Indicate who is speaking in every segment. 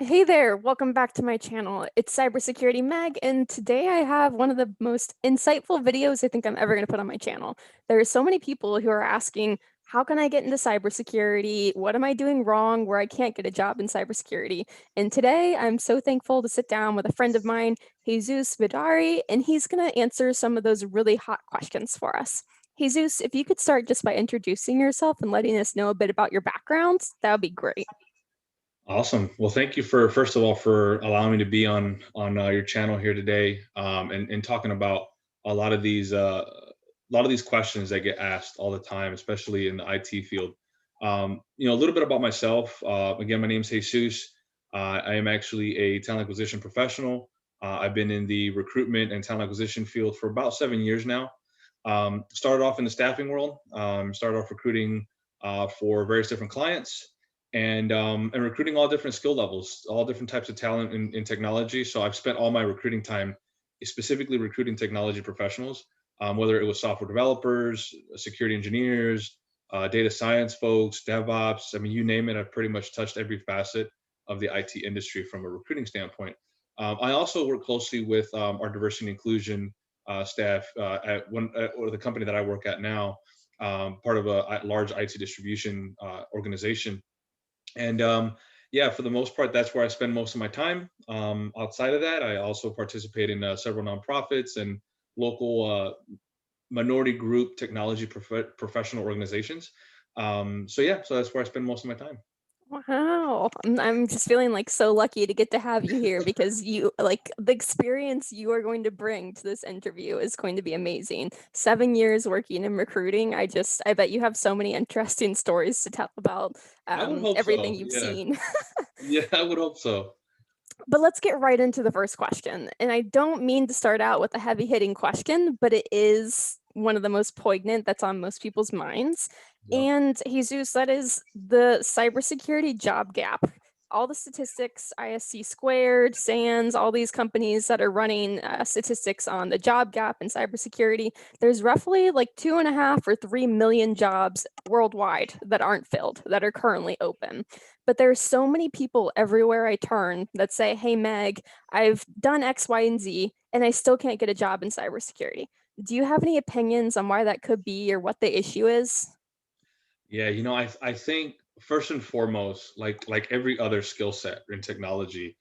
Speaker 1: Hey there, welcome back to my channel. It's Cybersecurity Meg, and today I have one of the most insightful videos I think I'm ever going to put on my channel. There are so many people who are asking, how can I get into cybersecurity? What am I doing wrong where I can't get a job in cybersecurity? And today I'm so thankful to sit down with a friend of mine, Jesus Vidari, and he's going to answer some of those really hot questions for us. Jesus, if you could start just by introducing yourself and letting us know a bit about your background, that would be great.
Speaker 2: Awesome. Well, thank you for first of all for allowing me to be on your channel here today, and talking about a lot of these questions that get asked all the time, especially in the IT field. A little bit about myself. Again, my name is Jesus. I am actually a talent acquisition professional. I've been in the recruitment and talent acquisition field for about 7 years now. Started off in the staffing world. Started off recruiting for various different clients and recruiting all different skill levels, all different types of talent in technology. So I've spent all my recruiting time specifically recruiting technology professionals, whether it was software developers, security engineers, data science folks, DevOps. I mean, you name it. I've pretty much touched every facet of the IT industry from a recruiting standpoint. I also work closely with our diversity and inclusion staff or the company that I work at now, part of a large IT distribution organization. And yeah, for the most part, that's where I spend most of my time. Outside of that, I also participate in several nonprofits and local minority group technology professional organizations. So yeah, so that's where I spend most of my time.
Speaker 1: Wow. I'm just feeling like so lucky to get to have you here because you like the experience you are going to bring to this interview is going to be amazing. 7 years working in recruiting. I bet you have so many interesting stories to tell about
Speaker 2: I would hope
Speaker 1: everything
Speaker 2: so.
Speaker 1: you've
Speaker 2: Yeah,
Speaker 1: seen.
Speaker 2: yeah, I would hope so.
Speaker 1: But let's get right into the first question. And I don't mean to start out with a heavy hitting question, but it is one of the most poignant that's on most people's minds.
Speaker 2: Yep.
Speaker 1: And Jesus, that is the cybersecurity job gap. All the statistics, ISC squared, SANS, all these companies that are running statistics on the job gap in cybersecurity, there's roughly like 2.5 or 3 million jobs worldwide that aren't filled, that are currently open. But there's so many people everywhere I turn that say, hey, Meg, I've done X, Y, and Z, and I still can't get a job in cybersecurity. Do you have any opinions on why that could be or what the issue is?
Speaker 2: Yeah, I think first and foremost, like every other skill set in technology,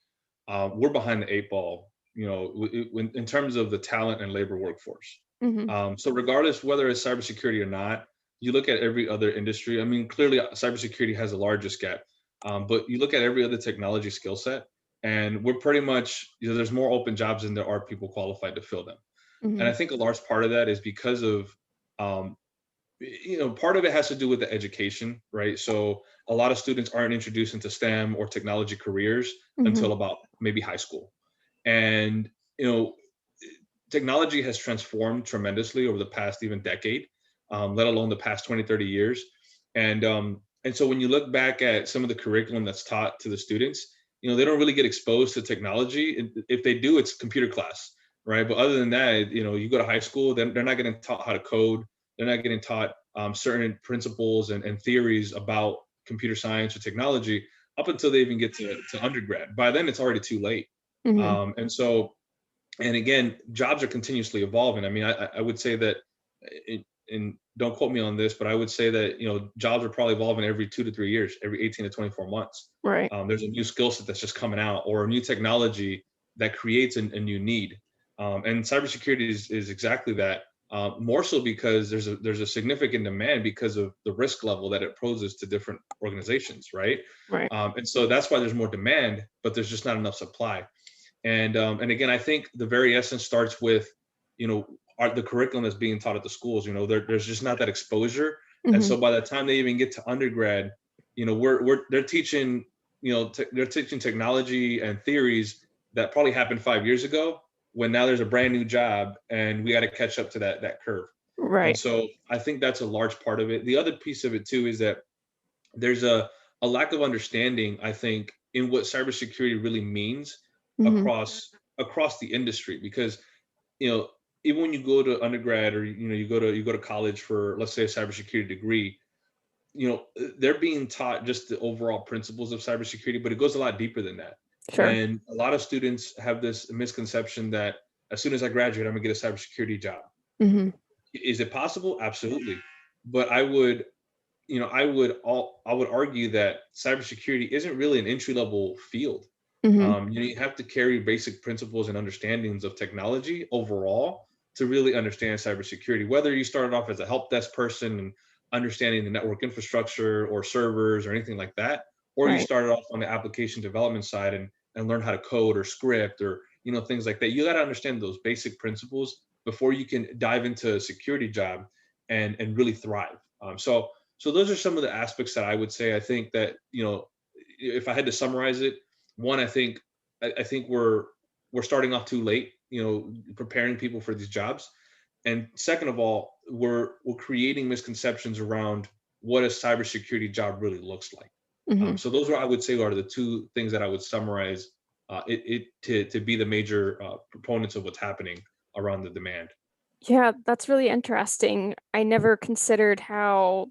Speaker 2: we're behind the eight ball. In terms of the talent and labor workforce.
Speaker 1: Hmm.
Speaker 2: So regardless whether it's cybersecurity or not, you look at every other industry. I mean, clearly cybersecurity has the largest gap, but you look at every other technology skill set, and we're pretty much there's more open jobs than there are people qualified to fill them. And
Speaker 1: Hmm.
Speaker 2: I think a large part of that is because of um, part of it has to do with the education, right? So a lot of students aren't introduced into STEM or technology careers
Speaker 1: Hmm.
Speaker 2: until about maybe high school. And, you know, technology has transformed tremendously over the past even decade, let alone the past 20, 30 years. And so when you look back at some of the curriculum that's taught to the students, they don't really get exposed to technology. If they do, it's computer class, right? But other than that, you go to high school, then they're not getting taught how to code. They're not getting taught certain principles and theories about computer science or technology up until they even get to undergrad. By then, it's already too late.
Speaker 1: Hmm.
Speaker 2: And again, jobs are continuously evolving. I mean, I would say that, and don't quote me on this, but I would say that jobs are probably evolving every 2 to 3 years, every 18 to 24 months.
Speaker 1: Right.
Speaker 2: There's a new skill set that's just coming out, or a new technology that creates a new need. And cybersecurity is exactly that. More so because there's a significant demand because of the risk level that it poses to different organizations, right?
Speaker 1: Right.
Speaker 2: And so that's why there's more demand, but there's just not enough supply. And again, I think the very essence starts with, the curriculum that's being taught at the schools. There's just not that exposure, and
Speaker 1: Hmm.
Speaker 2: so by the time they even get to undergrad, they're teaching, they're teaching technology and theories that probably happened 5 years ago, when now there's a brand new job and we got to catch up to that curve. And
Speaker 1: Right.
Speaker 2: so I think that's a large part of it. The other piece of it too is that there's a lack of understanding, I think, in what cybersecurity really means
Speaker 1: Hmm.
Speaker 2: across the industry. Because you know even when you go to undergrad, or you go to college for, let's say, a cybersecurity degree, they're being taught just the overall principles of cybersecurity, but it goes a lot deeper than that.
Speaker 1: Sure.
Speaker 2: And a lot of students have this misconception that as soon as I graduate, I'm gonna get a cybersecurity job.
Speaker 1: Hmm.
Speaker 2: Is it possible? Absolutely. But I would argue that cybersecurity isn't really an entry level field.
Speaker 1: Hmm.
Speaker 2: You have to carry basic principles and understandings of technology overall to really understand cybersecurity. Whether you started off as a help desk person and understanding the network infrastructure or servers or anything like that, or you
Speaker 1: Right.
Speaker 2: started off on the application development side and learn how to code or script or things like that. You got to understand those basic principles before you can dive into a security job and really thrive. So those are some of the aspects that I would say. I think that if I had to summarize it, one, I think we're starting off too late, preparing people for these jobs. And second of all, we're creating misconceptions around what a cybersecurity job really looks like.
Speaker 1: Hmm.
Speaker 2: So those are, I would say, are the two things that I would summarize to be the major proponents of what's happening around the demand.
Speaker 1: Yeah, that's really interesting. I never considered how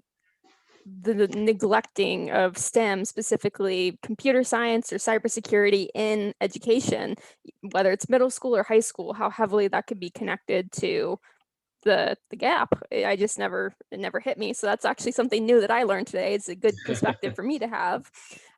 Speaker 1: the neglecting of STEM, specifically computer science or cybersecurity in education, whether it's middle school or high school, how heavily that could be connected to the gap. I just never it never hit me. So that's actually something new that I learned today. It's a good perspective for me to have.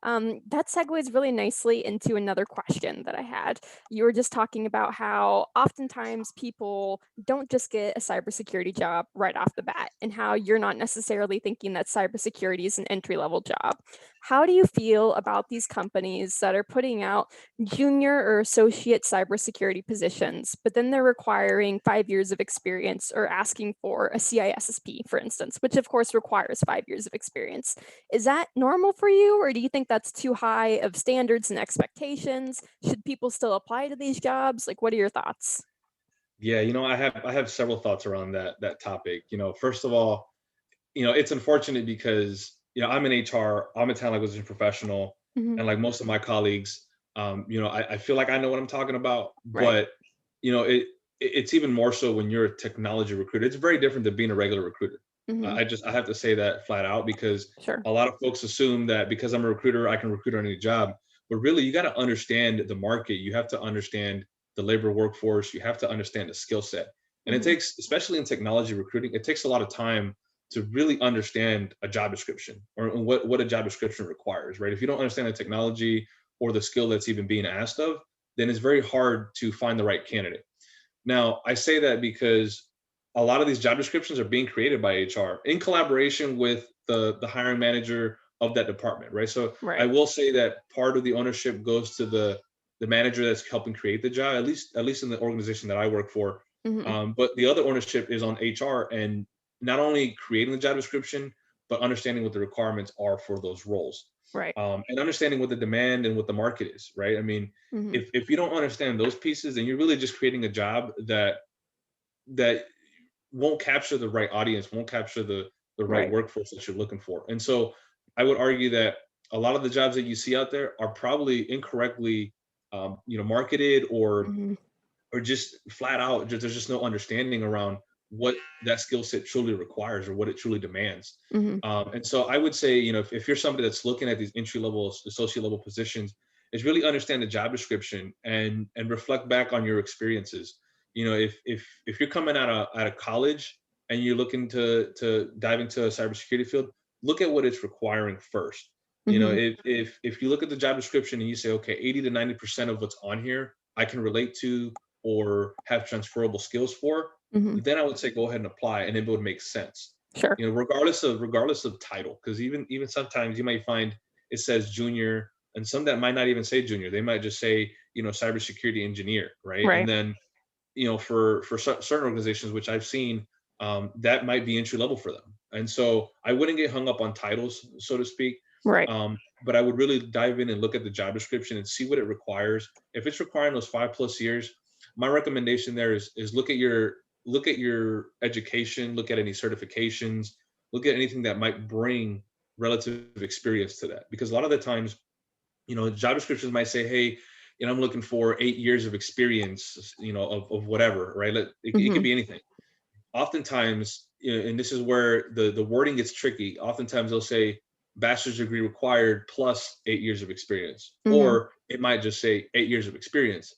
Speaker 1: That segues really nicely into another question that I had. You were just talking about how oftentimes people don't just get a cybersecurity job right off the bat, and how you're not necessarily thinking that cybersecurity is an entry level job. How do you feel about these companies that are putting out junior or associate cybersecurity positions, but then they're requiring 5 years of experience or asking for a CISSP, for instance, which of course requires 5 years of experience? Is that normal for you, or do you think that's too high of standards and expectations? Should people still apply to these jobs? Like, what are your thoughts?
Speaker 2: Yeah, I have several thoughts around that topic. First of all, it's unfortunate because I'm an HR, I'm a talent acquisition professional,
Speaker 1: Hmm.
Speaker 2: and like most of my colleagues, I feel like I know what I'm talking about,
Speaker 1: Right.
Speaker 2: but you know, it it's even more so when you're a technology recruiter. It's very different than being a regular recruiter.
Speaker 1: Hmm.
Speaker 2: I have to say that flat out because
Speaker 1: Sure.
Speaker 2: a lot of folks assume that because I'm a recruiter, I can recruit on any job. But really, you got to understand the market. You have to understand the labor workforce. You have to understand the skill set. And it
Speaker 1: Hmm.
Speaker 2: takes, especially in technology recruiting, it takes a lot of time to really understand a job description or what a job description requires, right? If you don't understand the technology or the skill that's even being asked of, then it's very hard to find the right candidate. Now, I say that because a lot of these job descriptions are being created by HR in collaboration with the hiring manager of that department, right? So I
Speaker 1: Right.
Speaker 2: will say that part of the ownership goes to the manager that's helping create the job, at least in the organization that I work for.
Speaker 1: Hmm.
Speaker 2: But the other ownership is on HR and not only creating the job description, but understanding what the requirements are for those roles,
Speaker 1: Right.
Speaker 2: and understanding what the demand and what the market is, right? I mean,
Speaker 1: Hmm.
Speaker 2: if you don't understand those pieces, then you're really just creating a job that won't capture the right audience, won't capture the right
Speaker 1: Right.
Speaker 2: workforce that you're looking for. And so I would argue that a lot of the jobs that you see out there are probably incorrectly marketed
Speaker 1: Hmm.
Speaker 2: or just flat out there's just no understanding around what that skill set truly requires or what it truly demands.
Speaker 1: Hmm.
Speaker 2: And so I would say, if you're somebody that's looking at these entry level, associate level positions, is really understand the job description and reflect back on your experiences. If you're coming out of college and you're looking to dive into a cybersecurity field, look at what it's requiring first.
Speaker 1: Hmm.
Speaker 2: If you look at the job description and you say, okay, 80 to 90% of what's on here I can relate to or have transferable skills for,
Speaker 1: Hmm.
Speaker 2: then I would say go ahead and apply, and it would make sense.
Speaker 1: Sure.
Speaker 2: Regardless of title, because even sometimes you might find it says junior, and some that might not even say junior. They might just say cybersecurity engineer, right? And
Speaker 1: Right.
Speaker 2: then for certain organizations, which I've seen, that might be entry level for them. And so I wouldn't get hung up on titles, so to speak.
Speaker 1: Right.
Speaker 2: But I would really dive in and look at the job description and see what it requires. If it's requiring those 5+ years, my recommendation there is look at your education, look at any certifications, look at anything that might bring relative experience to that. Because a lot of the times, job descriptions might say, hey, I'm looking for 8 years of experience, of whatever, right? It
Speaker 1: Hmm.
Speaker 2: could be anything. Oftentimes, and this is where the wording gets tricky. Oftentimes they'll say bachelor's degree required plus 8 years of experience,
Speaker 1: Hmm.
Speaker 2: or it might just say 8 years of experience.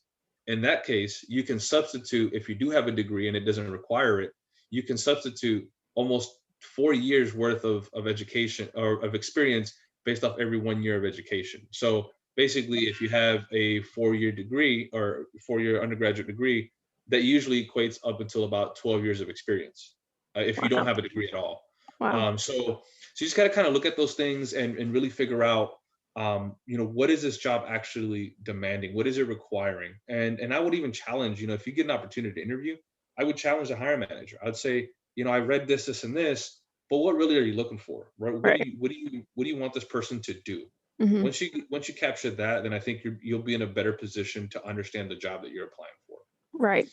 Speaker 2: In that case, you can substitute, if you do have a degree and it doesn't require it, you can substitute almost 4 years worth of education or of experience based off every 1 year of education. So basically, if you have a 4 year degree or 4 year undergraduate degree, that usually equates up until about 12 years of experience, if you don't
Speaker 1: Wow.
Speaker 2: have a degree at all.
Speaker 1: Wow.
Speaker 2: So you just got to kind of look at those things and really figure out, what is this job actually demanding? What is it requiring? And I would even challenge, if you get an opportunity to interview, I would challenge the hiring manager. I'd say, I read this, and this, but what really are you looking for? Right?
Speaker 1: Right.
Speaker 2: What do you want this person to do?
Speaker 1: Hmm.
Speaker 2: Once you capture that, then I think you'll be in a better position to understand the job that you're applying for.
Speaker 1: Right.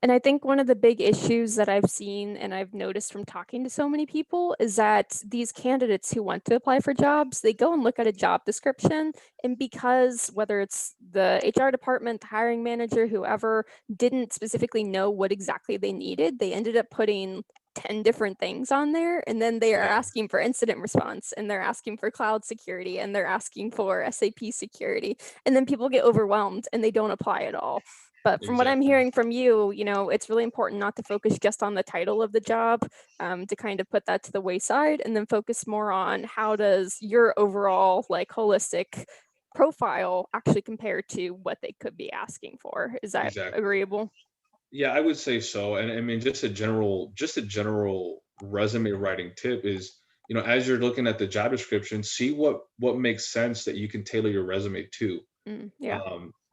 Speaker 1: And I think one of the big issues that I've seen and I've noticed from talking to so many people is that these candidates who want to apply for jobs, they go and look at a job description. And because whether it's the HR department, the hiring manager, whoever didn't specifically know what exactly they needed, they ended up putting 10 different things on there. And then they are
Speaker 2: Yeah,
Speaker 1: asking for incident response and they're asking for cloud security and they're asking for SAP security. And then people get overwhelmed and they don't apply at all. But from what I'm
Speaker 2: exactly.
Speaker 1: hearing from you, it's really important not to focus just on the title of the job, to kind of put that to the wayside and then focus more on how does your overall like holistic profile actually compare to what they could be asking for. Is that
Speaker 2: Exactly.
Speaker 1: agreeable?
Speaker 2: Yeah, I would say so. And I mean, just a general resume writing tip is, as you're looking at the job description, see what makes sense that you can tailor your resume to.
Speaker 1: Yeah.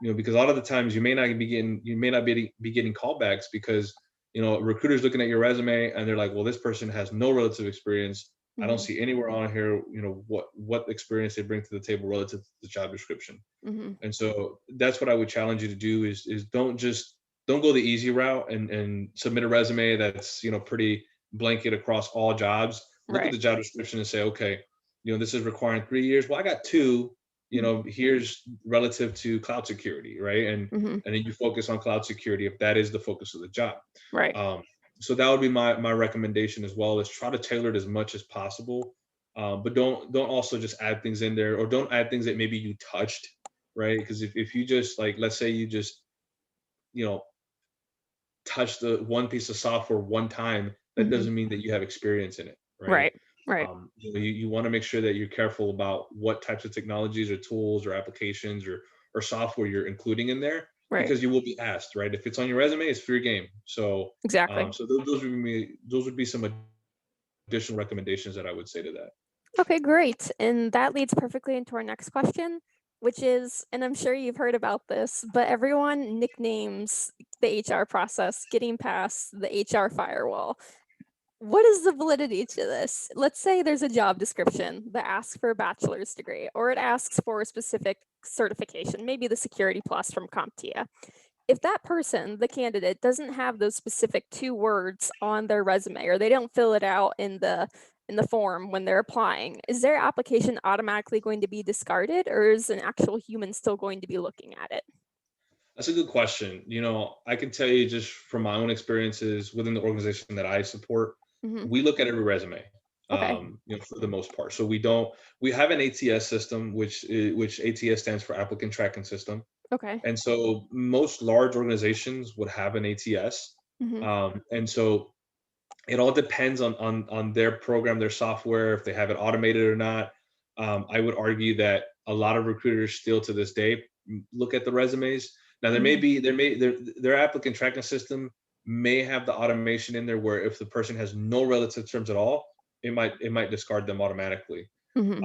Speaker 2: Because a lot of the times you may not be getting callbacks because, a recruiter's looking at your resume and they're like, well, this person has no relative experience. I don't
Speaker 1: Hmm.
Speaker 2: see anywhere on here, what experience they bring to the table relative to the job description.
Speaker 1: Hmm.
Speaker 2: And so that's what I would challenge you to do is don't go the easy route and submit a resume that's, pretty blanket across all jobs. Look at
Speaker 1: Right.
Speaker 2: the job description and say, okay, this is requiring 3 years. Well, I got two, here's relative to cloud security, right?
Speaker 1: Hmm.
Speaker 2: And then you focus on cloud security if that is the focus of the job.
Speaker 1: Right.
Speaker 2: Um, so that would be my recommendation as well, is try to tailor it as much as possible. But don't also just add things in there, or don't add things that maybe you touched, right? Because if you just, like, let's say you just, you know touch the one piece of software one time, that
Speaker 1: Hmm.
Speaker 2: doesn't mean that you have experience in it, right?
Speaker 1: Right. Right.
Speaker 2: You want to make sure that you're careful about what types of technologies or tools or applications or software you're including in there,
Speaker 1: Right.
Speaker 2: because you will be asked, right? If it's on your resume, it's free game. So
Speaker 1: Exactly.
Speaker 2: those would be some additional recommendations that I would say to that.
Speaker 1: Okay, great. And that leads perfectly into our next question, which is, and I'm sure you've heard about this, but everyone nicknames the HR process getting past the HR firewall. What is the validity to this? Let's say there's a job description that asks for a bachelor's degree, or it asks for a specific certification, maybe the Security Plus from CompTIA. If that person, the candidate, doesn't have those specific 2 words on their resume, or they don't fill it out in the form when they're applying, is their application automatically going to be discarded, or is an actual human still going to be looking at it?
Speaker 2: That's a good question. I can tell you just from my own experiences within the organization that I support,
Speaker 1: Hmm.
Speaker 2: we look at every resume,
Speaker 1: Okay.
Speaker 2: for the most part. So we have an ATS system, which ATS stands for applicant tracking system.
Speaker 1: Okay.
Speaker 2: And so most large organizations would have an ATS.
Speaker 1: Hmm.
Speaker 2: And so it all depends on their program, their software, if they have it automated or not. I would argue that a lot of recruiters still to this day look at the resumes. Now there may
Speaker 1: Hmm.
Speaker 2: be there may their applicant tracking system may have the automation in there where if the person has no relative terms at all, it might discard them automatically.
Speaker 1: Hmm.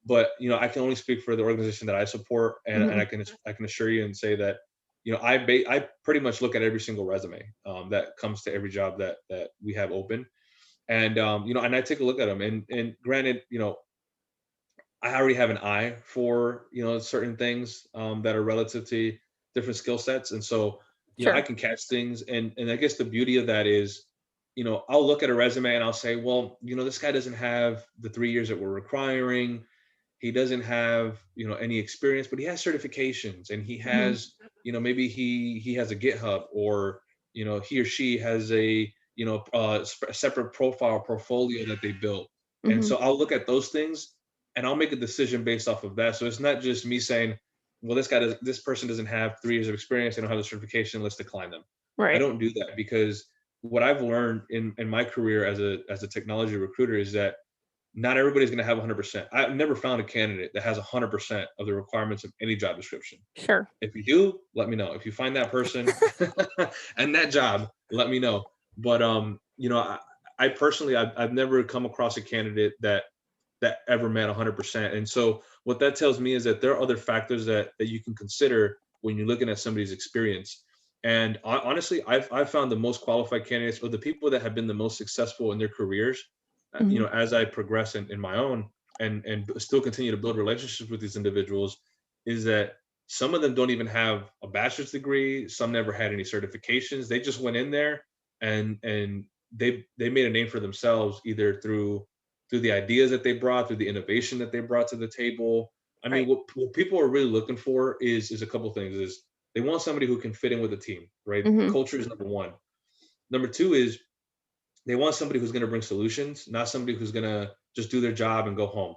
Speaker 2: But I can only speak for the organization that I support, and
Speaker 1: Hmm.
Speaker 2: I can assure you and say that I pretty much look at every single resume that comes to every job that we have open, and and I take a look at them. And granted, I already have an eye for certain things that are relative to different skill sets, and so I
Speaker 1: Sure.
Speaker 2: can catch things. And I guess the beauty of that is, I'll look at a resume and I'll say, well, this guy doesn't have the 3 years that we're requiring. He doesn't have any experience, but he has certifications, and he
Speaker 1: Hmm.
Speaker 2: has maybe he has a GitHub, or he or she has a separate profile portfolio that they built. And
Speaker 1: Hmm.
Speaker 2: so I'll look at those things and I'll make a decision based off of that. So it's not just me saying, well, this person doesn't have 3 years of experience, they don't have the certification, let's decline them. I
Speaker 1: Right.
Speaker 2: don't do that because what I've learned in my career as a technology recruiter is that not everybody's going to have 100%. I've never found a candidate that has 100% of the requirements of any job description.
Speaker 1: Sure.
Speaker 2: If you do, let me know. If you find that person and that job, let me know. But I personally, I've never come across a candidate that ever met 100%. And so what that tells me is that there are other factors that you can consider when you're looking at somebody's experience. And honestly, I've found the most qualified candidates or the people that have been the most successful in their careers,
Speaker 1: Mhm.
Speaker 2: as I progress in my own and still continue to build relationships with these individuals, is that some of them don't even have a bachelor's degree. Some never had any certifications. They just went in there and they made a name for themselves either through the ideas that they brought, through the innovation that they brought to the table. I mean,
Speaker 1: Right.
Speaker 2: what people are really looking for is a couple things. Is they want somebody who can fit in with the team, right?
Speaker 1: Mhm.
Speaker 2: Culture is number one. Number two is they want somebody who's going to bring solutions, not somebody who's going to just do their job and go home.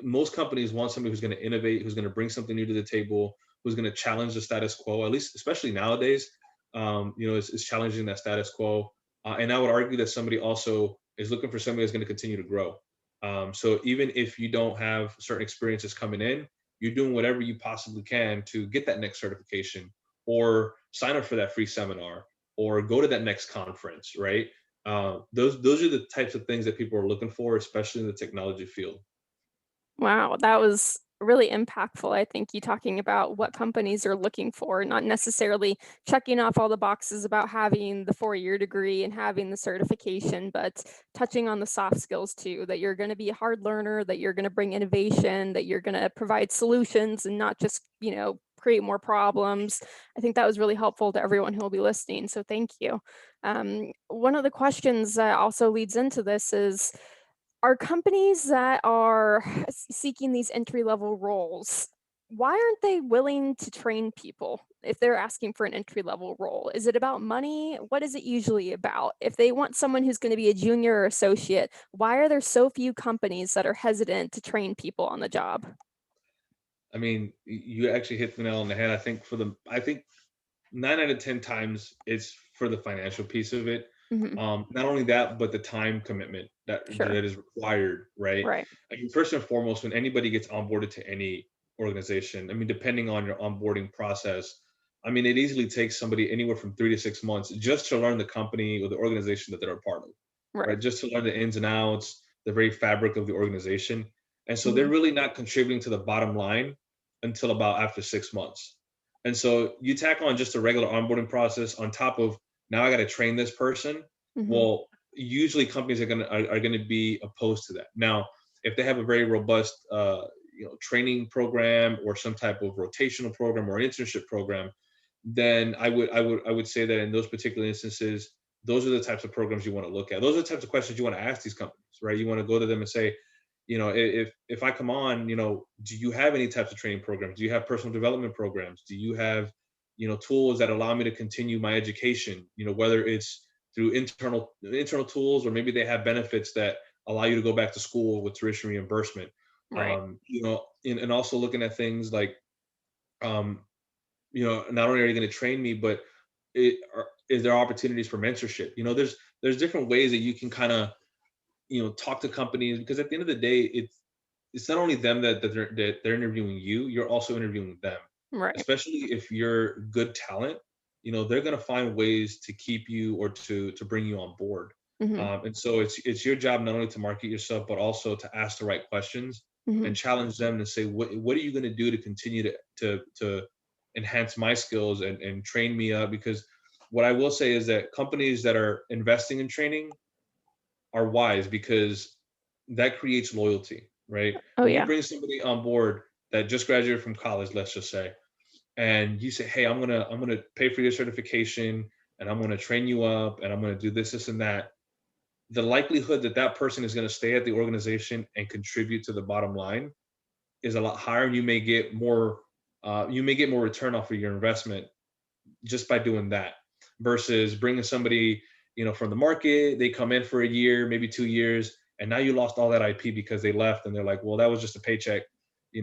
Speaker 2: Most companies want somebody who's going to innovate, who's going to bring something new to the table, who's going to challenge the status quo. At least, especially nowadays, is challenging that status quo. And I would argue that somebody also is looking for somebody that's going to continue to grow. So even if you don't have certain experiences coming in, you're doing whatever you possibly can to get that next certification or sign up for that free seminar or go to that next conference, right? Those are the types of things that people are looking for, especially in the technology field.
Speaker 1: Wow, that was really impactful. I think you talking about what companies are looking for, not necessarily checking off all the boxes about having the 4-year degree and having the certification, but touching on the soft skills too, that you're going to be a hard learner, that you're going to bring innovation, that you're going to provide solutions and not just, create more problems. I think that was really helpful to everyone who will be listening. So thank you. One of the questions that also leads into this is, are companies that are seeking these entry level roles, why aren't they willing to train people if they're asking for an entry level role? Is it about money? What is it usually about? If they want someone who's going to be a junior or associate, why are there so few companies that are hesitant to train people on the job?
Speaker 2: I mean, you actually hit the nail on the head. I think 9 out of 10 times it's for the financial piece of it.
Speaker 1: Hmm.
Speaker 2: Not only that, but the time commitment
Speaker 1: Sure.
Speaker 2: that is required, right?
Speaker 1: Right.
Speaker 2: I mean, first and foremost, when anybody gets onboarded to any organization, I mean, depending on your onboarding process, I mean, it easily takes somebody anywhere from 3 to 6 months just to learn the company or the organization that they're a part of,
Speaker 1: Right.
Speaker 2: right? Just to learn the ins and outs, the very fabric of the organization. And so they're
Speaker 1: Hmm.
Speaker 2: really not contributing to the bottom line until about after 6 months. And so you tack on just a regular onboarding process on top of now I got to train this person.
Speaker 1: Hmm.
Speaker 2: Well, usually companies are gonna be opposed to that. Now, if they have a very robust training program or some type of rotational program or internship program, then I would say that in those particular instances, those are the types of programs you want to look at. Those are the types of questions you want to ask these companies, right? You want to go to them and say, if I come on, do you have any types of training programs? Do you have personal development programs? Do you have, tools that allow me to continue my education? Whether it's through internal tools or maybe they have benefits that allow you to go back to school with tuition reimbursement.
Speaker 1: Right.
Speaker 2: And also looking at things like, um, not only are you going to train me, but is there opportunities for mentorship? There's different ways that you can kind of talk to companies because at the end of the day, it's not only them that they're interviewing you, you're also interviewing them.
Speaker 1: Right.
Speaker 2: Especially if you're good talent, they're gonna find ways to keep you or to bring you on board.
Speaker 1: Hmm.
Speaker 2: And so it's your job not only to market yourself, but also to ask the right questions
Speaker 1: Hmm.
Speaker 2: and challenge them to say, what are you gonna do to continue to enhance my skills and train me up? Because what I will say is that companies that are investing in training are wise because that creates loyalty, right?
Speaker 1: Oh
Speaker 2: When you
Speaker 1: yeah.
Speaker 2: bring somebody on board that just graduated from college, let's just say, and you say, "Hey, I'm gonna pay for your certification, and I'm gonna train you up, and I'm gonna do this, and that." The likelihood that that person is gonna stay at the organization and contribute to the bottom line is a lot higher. You may get more. You may get more return off of your investment just by doing that versus bringing somebody from the market. They come in for a year, maybe 2 years, and now you lost all that IP because they left and they're like, well, that was just a paycheck.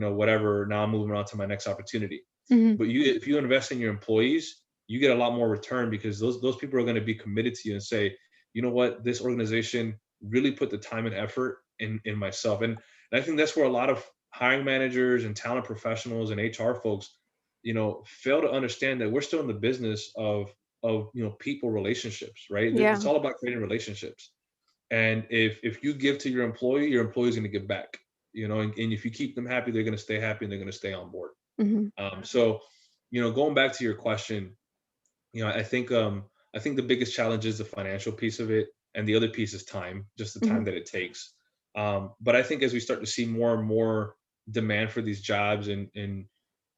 Speaker 2: whatever, now I'm moving on to my next opportunity.
Speaker 1: Mhm.
Speaker 2: But if you invest in your employees, you get a lot more return, because those people are going to be committed to you and say, you know what, this organization really put the time and effort in myself. And I think that's where a lot of hiring managers and talent professionals and HR folks, fail to understand that we're still in the business of people relationships, right? It's
Speaker 1: Yeah.
Speaker 2: all about creating relationships. And if you give to your employee's going to give back, and if you keep them happy, they're going to stay happy and they're going to stay on board.
Speaker 1: Mhm.
Speaker 2: So, going back to your question, I think the biggest challenge is the financial piece of it, and the other piece is time, just the time
Speaker 1: Mhm.
Speaker 2: that it takes. But I think as we start to see more and more demand for these jobs, and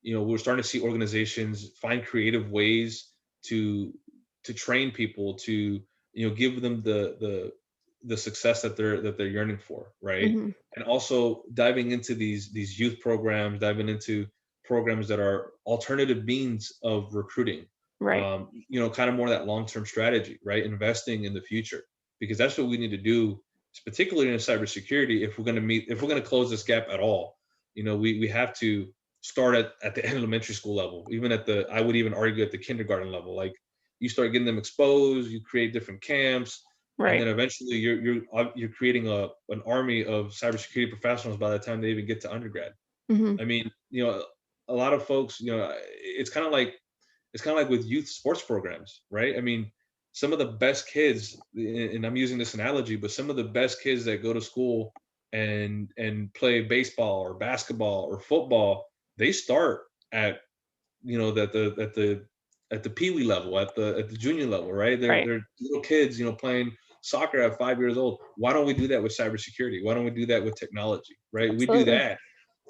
Speaker 2: we're starting to see organizations find creative ways to train people, to give them the success that they're yearning for, right?
Speaker 1: Mhm.
Speaker 2: And also diving into these youth programs, diving into programs that are alternative means of recruiting,
Speaker 1: Right.
Speaker 2: kind of more that long-term strategy, right? Investing in the future, because that's what we need to do, particularly in cybersecurity. If we're going to close this gap at all, we have to start at the elementary school level, even I would even argue at the kindergarten level. Like, you start getting them exposed, you create different camps, and
Speaker 1: Right.
Speaker 2: then eventually you're creating an army of cybersecurity professionals by the time they even get to undergrad.
Speaker 1: Mhm.
Speaker 2: I mean, a lot of folks, it's kind of like with youth sports programs, right? I mean, some of the best kids, and I'm using this analogy, but some of the best kids that go to school and play baseball or basketball or football, they start at at the pee wee level, at the junior level, right? They're
Speaker 1: Right.
Speaker 2: they're little kids, playing soccer at 5 years old. Why don't we do that with cybersecurity? Why don't we do that with technology, right? We do
Speaker 1: Absolutely.
Speaker 2: that,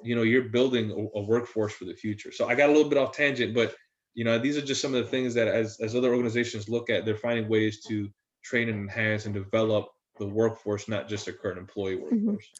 Speaker 2: you're building a workforce for the future. So I got a little bit off tangent, but these are just some of the things that as other organizations look at, they're finding ways to train and enhance and develop the workforce, not just their current employee
Speaker 1: Mhm.
Speaker 2: workforce.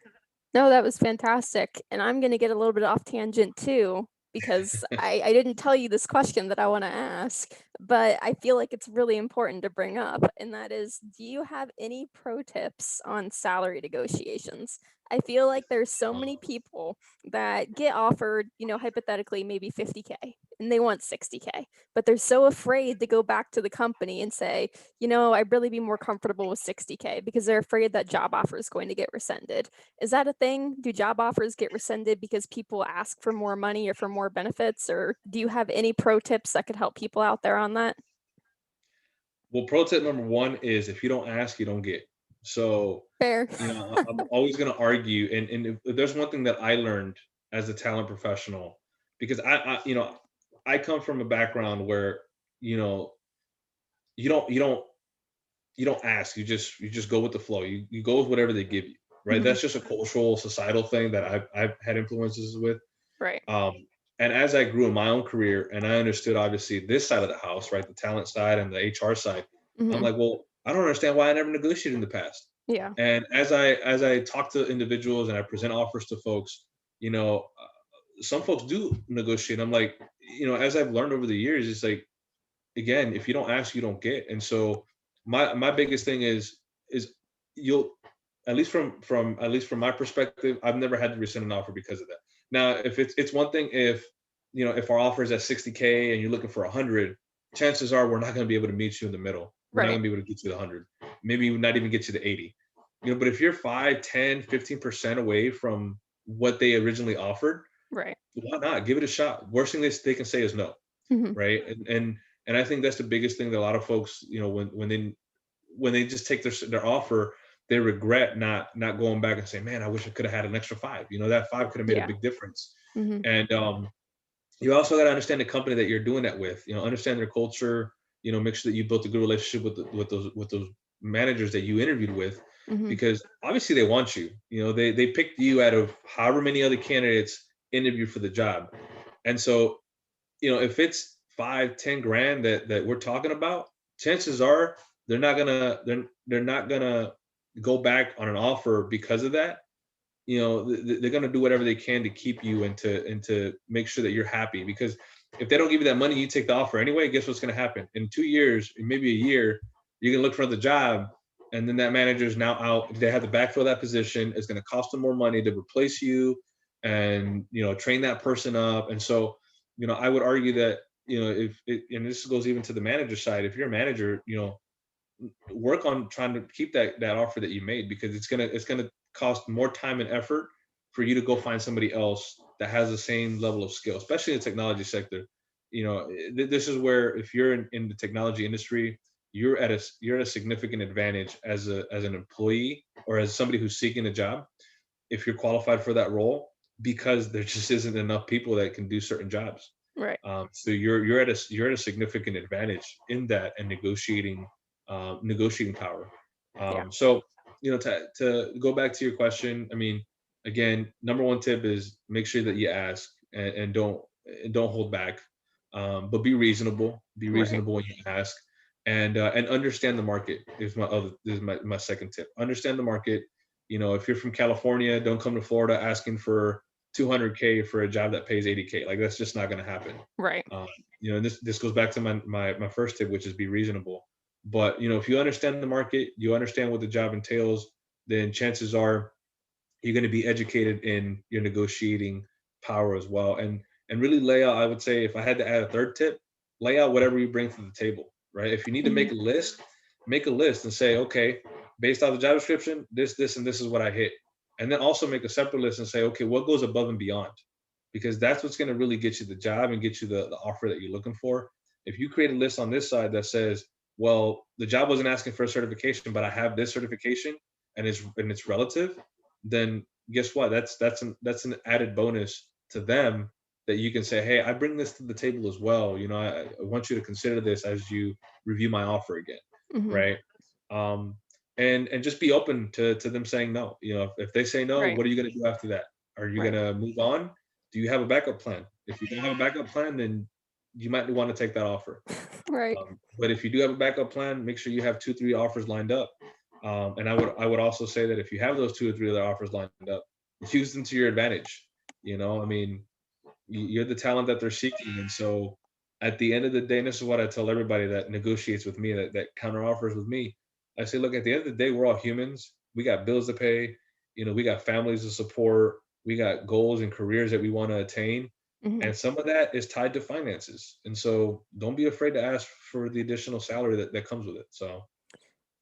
Speaker 1: No, that was fantastic. And I'm going to get a little bit off tangent too, because I didn't tell you this question that I want to ask, but I feel like it's really important to bring up. And that is, do you have any pro tips on salary negotiations? I feel like there's so many
Speaker 2: Um,
Speaker 1: people that get offered, hypothetically, maybe 50K and they want 60K, but they're so afraid to go back to the company and say, I'd really be more comfortable with 60K because they're afraid that job offer is going to get rescinded. Is that a thing? Do job offers get rescinded because people ask for more money or for more benefits? Or do you have any pro tips that could help people out there on that?
Speaker 2: well, pro tip number one is, if you don't ask, you don't get. So,
Speaker 1: Fair.
Speaker 2: I'm always going to argue. And if there's one thing that I learned as a talent professional, because I come from a background where, you know, you don't, you don't, you don't ask, you just go with the flow. You go with whatever they give you, right?
Speaker 1: Mhm.
Speaker 2: That's just a cultural, societal thing that I've had influences with.
Speaker 1: Right.
Speaker 2: Um, and as I grew in my own career and I understood, obviously, this side of the house, right, the talent side and the HR side, I'm
Speaker 1: Mhm.
Speaker 2: like, well, I don't understand why I never negotiated in the past.
Speaker 1: Yeah.
Speaker 2: And as I talk to individuals and I present offers to folks, some folks do negotiate. I'm like, as I've learned over the years, it's like, again, if you don't ask, you don't get. And so my biggest thing is you'll, at least from my perspective, I've never had to rescind an offer because of that. Now, if it's one thing, if our offer is at 60K and you're looking for 100, chances are we're not going to be able to meet you in the middle. We're not
Speaker 1: Right.
Speaker 2: going to be able to get you to 100, maybe not even get you to 80. But if you're 5, 10, 15% away from what they originally offered,
Speaker 1: Right.
Speaker 2: why not give it a shot? Worst thing they can say is no,
Speaker 1: Mhm.
Speaker 2: right? And I think that's the biggest thing that a lot of folks, when they just take their offer, they regret not going back and saying, man, I wish I could have had an extra 5. That 5 could have made a
Speaker 1: Yeah.
Speaker 2: big difference.
Speaker 1: Mhm.
Speaker 2: And you also got to understand the company that you're doing that with. Understand their culture. Make sure that you built a good relationship with those managers that you interviewed with,
Speaker 1: Mhm.
Speaker 2: because obviously they want you. They picked you out of however many other candidates interviewed for the job. And so, if it's 5, 10 grand that we're talking about, chances are they're not gonna go back on an offer because of that. They're gonna do whatever they can to keep you and to make sure that you're happy. Because if they don't give you that money, you take the offer anyway. Guess what's gonna happen in 2 years, maybe a year? You're gonna look for another job, and then that manager is now out. They have to backfill that position. It's gonna cost them more money to replace you. and train that person up. And so I would argue that if it, and this goes even to the manager side, if you're a manager, work on trying to keep that offer that you made, because it's gonna cost more time and effort for you to go find somebody else that has the same level of skill, especially in the technology sector. This is where, if you're in the technology industry, you're at a significant advantage as an employee or as somebody who's seeking a job, if you're qualified for that role, because there just isn't enough people that can do certain jobs.
Speaker 1: Right.
Speaker 2: So you're at a significant advantage in that, and negotiating power.
Speaker 1: Yeah.
Speaker 2: So to go back to your question, I mean, again, number one tip is make sure that you ask, and don't hold back, but be reasonable. Be
Speaker 1: Right.
Speaker 2: reasonable when you ask, and understand the market. This is my second tip. Understand the market. If you're from California, don't come to Florida asking for 200K for a job that pays 80K. Like, that's just not going to happen.
Speaker 1: Right.
Speaker 2: Um, and this goes back to my first tip, which is be reasonable. But if you understand the market, you understand what the job entails, then chances are you're going to be educated in your negotiating power as well. And really lay out, I would say, if I had to add a third tip, lay out whatever you bring to the table, right? If you need to
Speaker 1: Mhm.
Speaker 2: make a list and say, okay, based off the job description, this and this is what I hit. And then also make a separate list and say, okay, what goes above and beyond? Because that's what's going to really get you the job and get you the offer that you're looking for. If you create a list on this side that says, well, the job wasn't asking for a certification, but I have this certification, and it's relative, then guess what? That's an added bonus to them, that you can say, hey, I bring this to the table as well. I want you to consider this as you review my offer again,
Speaker 1: Mhm.
Speaker 2: right? Um, and just be open to them saying no. If they say no,
Speaker 1: Right.
Speaker 2: what are you going to do after that? Are you going
Speaker 1: Right.
Speaker 2: to move on? Do you have a backup plan? If you don't have a backup plan, then you might want to take that offer.
Speaker 1: Right.
Speaker 2: But if you do have a backup plan, make sure you have 2, 3 offers lined up. And I would also say that if you have those 2 or 3 other offers lined up, use them to your advantage. I mean, you're the talent that they're seeking, and so at the end of the day, and this is what I tell everybody that negotiates with me, that counter offers with me. I say, look, at the end of the day, we're all humans. We got bills to pay. We got families to support. We got goals and careers that we want to attain,
Speaker 1: Mhm.
Speaker 2: and some of that is tied to finances. And so don't be afraid to ask for the additional salary that comes with it. So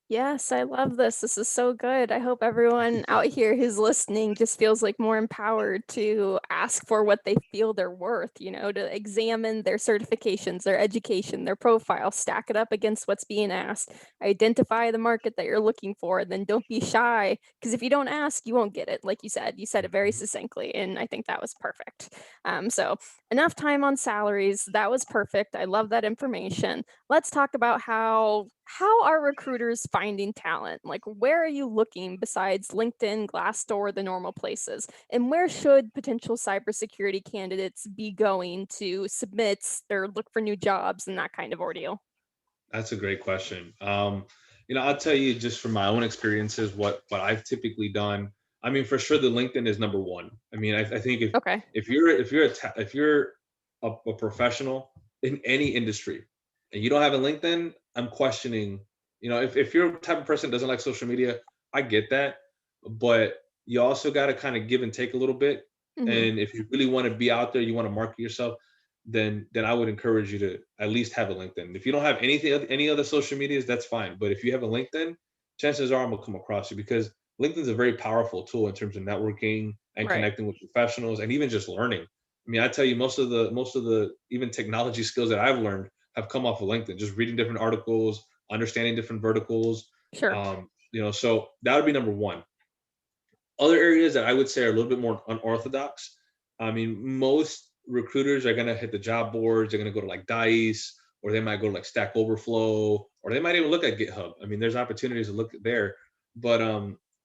Speaker 1: Yes, I love this. This is so good. I hope everyone out here who's listening just feels like more empowered to ask for what they feel they're worth, to examine their certifications, their education, their profile, stack it up against what's being asked, identify the market that you're looking for, and then don't be shy. Because if you don't ask, you won't get it. Like you said it very succinctly. And I think that was perfect. So, enough time on salaries. That was perfect. I love that information. Let's talk about how are recruiters finding talent? Like, where are you looking besides LinkedIn, Glassdoor, the normal places? And where should potential cybersecurity candidates be going to submit or look for new jobs and that kind of ordeal?
Speaker 2: that's a great question. I'll tell you just from my own experiences what I've typically done. I mean, for sure, the LinkedIn is number one. I mean, I think if
Speaker 1: Okay.
Speaker 2: if you're if you're a ta- if you're a professional in any industry and you don't have a LinkedIn, I'm questioning. If you're a type of person that doesn't like social media, I get that, but you also got to kind of give and take a little bit.
Speaker 1: Hmm.
Speaker 2: And if you really want to be out there, you want to market yourself, then I would encourage you to at least have a LinkedIn. If you don't have any other social medias, that's fine. But if you have a LinkedIn, chances are I'm gonna come across you, because LinkedIn is a very powerful tool in terms of networking and
Speaker 1: Right.
Speaker 2: connecting with professionals and even just learning. I mean, I tell you, most of the even technology skills that I've learned have come off of LinkedIn, just reading different articles, understanding different verticals.
Speaker 1: Sure.
Speaker 2: So that would be number one. Other areas that I would say are a little bit more unorthodox. I mean, most recruiters are going to hit the job boards. They're going to go to like Dice, or they might go to like Stack Overflow, or they might even look at GitHub. I mean, there's opportunities to look there. But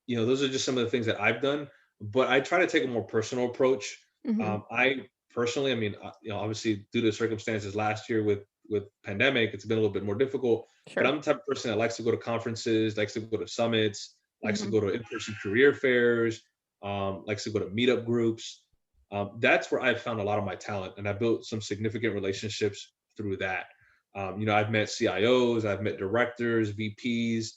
Speaker 2: those are just some of the things that I've done. But I try to take a more personal approach.
Speaker 1: Hmm.
Speaker 2: I personally, I mean, obviously due to circumstances last year with pandemic, it's been a little bit more difficult. But
Speaker 1: Sure.
Speaker 2: I'm the type of person that likes to go to conferences, likes to go to summits, likes to
Speaker 1: Hmm.
Speaker 2: go to in-person career fairs, likes to go to meetup groups. That's where I've found a lot of my talent, and I built some significant relationships through that. I've met CIOs, I've met directors, VPs,